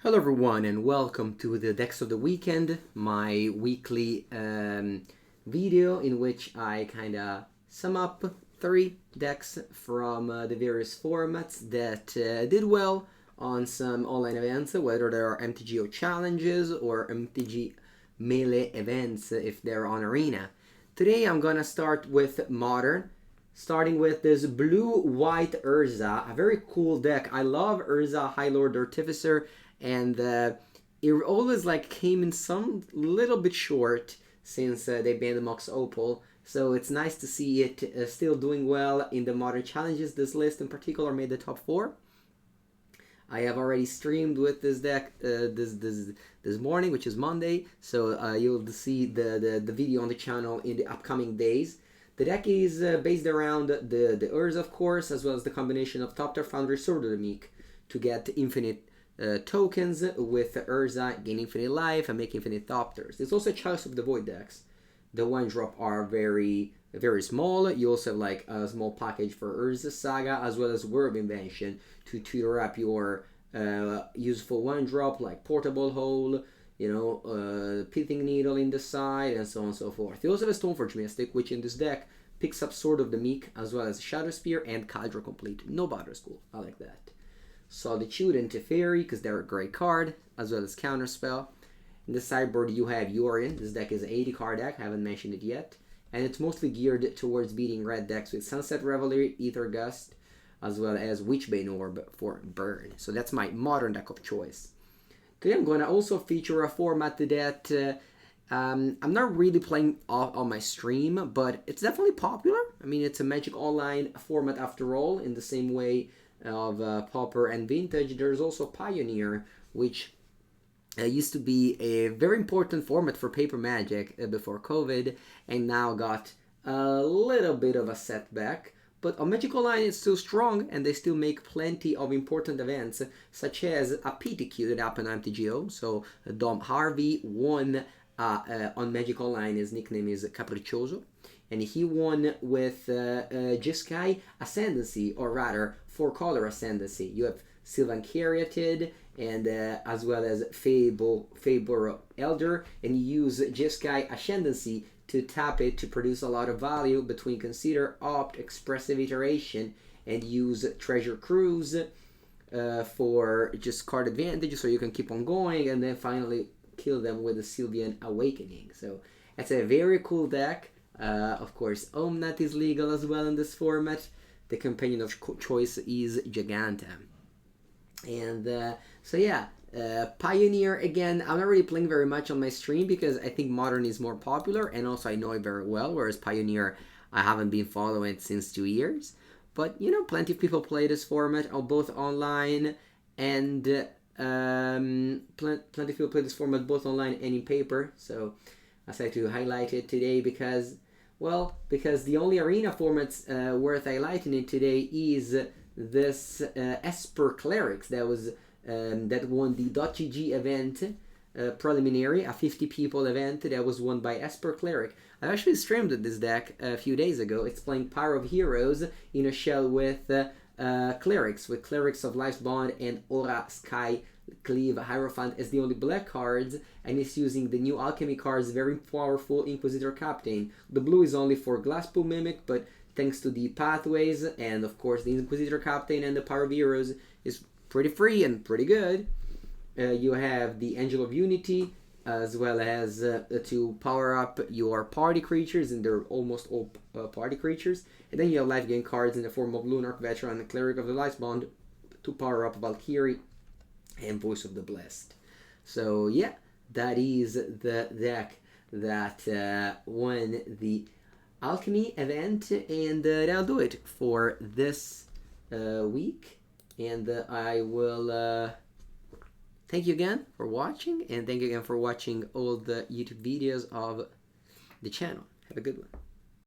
Hello everyone and welcome to the Decks of the Weekend, my weekly video in which I kind of sum up 3 decks from the various formats that did well on some online events, whether they are MTGO challenges or MTG melee events if they're on Arena. Today I'm gonna start with Modern, starting with this blue-white Urza, a very cool deck. I love Urza, High Lord Artificer, and it always came in some little bit short since they banned the Mox Opal. So it's nice to see it still doing well in the Modern Challenges. This list in particular made the top 4. I have already streamed with this deck this morning, which is Monday, so you'll see the video on the channel in the upcoming days. The deck is based around the Urza, of course, as well as the combination of Top Tier Foundry, Sword of the Meek to get infinite tokens with Urza, gain infinite life, and make infinite Thopters. There's also a Chalice of the Void decks. The 1-drop are very small. You also have a small package for Urza Saga, as well as Word of Invention to tutor up your useful 1-drop like Portable Hole, Pithing Needle in the side, and so on and so forth. You also have a Stoneforge Mystic, which in this deck picks up Sword of the Meek, as well as Shadow Spear and Caldra Complete. No bother school. I like that. Solitude and Teferi, because they're a great card, as well as Counterspell. In the sideboard you have Yorion. This deck is an 80 card deck, haven't mentioned it yet. And it's mostly geared towards beating red decks with Sunset Revelry, Ether Gust, as well as Witchbane Orb for burn. So that's my modern deck of choice. Today I'm going to also feature a format that I'm not really playing on my stream, but it's definitely popular. I mean, it's a Magic Online format after all, in the same way of Pauper and Vintage. There's also Pioneer, which used to be a very important format for Paper Magic before COVID, and now got a little bit of a setback. But on Magic Online it's still strong, and they still make plenty of important events, such as a PTQ that happened on MTGO. So Dom Harvey won on Magic Online. His nickname is Capriccioso, and he won with Jeskai Ascendancy, or rather 4-color Ascendancy. You have Sylvan Caryatid, and as well as Fabor Elder, and you use Jeskai Ascendancy to tap it to produce a lot of value between Consider, Opt, Expressive Iteration, and use Treasure Cruise for just card advantage, so you can keep on going, and then finally kill them with the Sylvan Awakening. So that's a very cool deck. Of course, Omnat is legal as well in this format. The companion of choice is Giganta. And so yeah, Pioneer, again, I'm not really playing very much on my stream because I think Modern is more popular, and also I know it very well, whereas Pioneer, I haven't been following it since 2 years. But, plenty of people play this format, both online and plenty of people play this format both online and in paper. So I decided to highlight it today because the only Arena formats worth highlighting it today is this Esper Clerics that was that won the .gg event preliminary, a 50 people event that was won by Esper Cleric. I actually streamed this deck a few days ago. It's playing Power of Heroes in a shell with Clerics of Life's Bond and Aura Sky Cleave Hierophant as the only black cards, and it's using the new Alchemy cards, very powerful Inquisitor Captain. The blue is only for Glasspool Mimic, but thanks to the pathways and of course the Inquisitor Captain and the Power of Heroes is pretty free and pretty good. You have the Angel of Unity, as well as to power up your party creatures, and they're almost all party creatures. And then you have life gain cards in the form of Lunarch Veteran and Cleric of the Life's Bond to power up Valkyrie and Voice of the Blessed. So yeah, that is the deck that won the Alchemy event, and that'll do it for this week. And I will thank you again for watching, and thank you again for watching all the YouTube videos of the channel. Have a good one.